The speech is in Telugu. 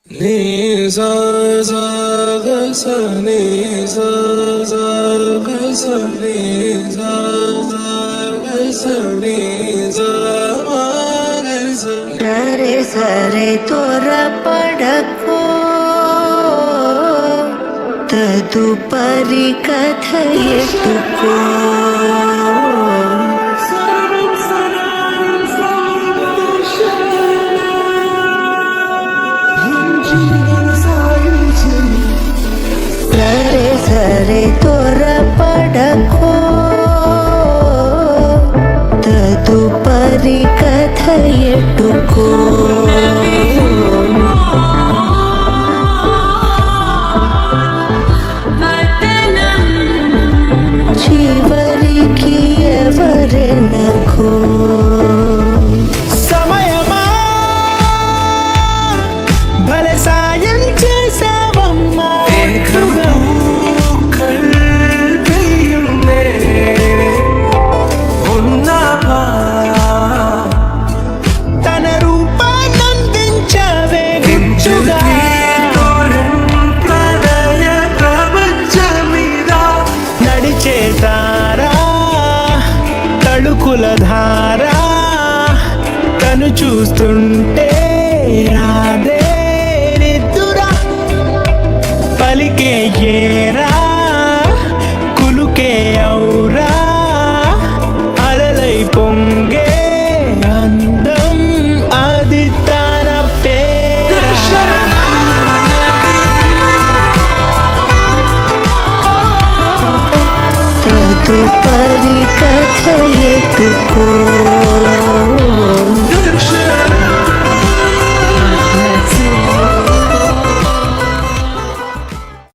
నీ సా సా గ స నీ సా సా గ స నీ సా సా గ స నీ సా మా గ స సరే సరే త్వరపడకో తదుపరి కథ ఎత్తుకో సరే సరే త్వరపడకో తదుపరి కథ ఎత్తుకో చివరికి ఎవరెనకో సమయమా భలే సాయం చేసావమ్మా కల్పియునే ఉన్నవా తన రూపాన్నందించవే గుచ్చుగా ప్రళయ ప్రపంచమిదా నడిచే తారా తళుకుల ధారా తను చూస్తుంటే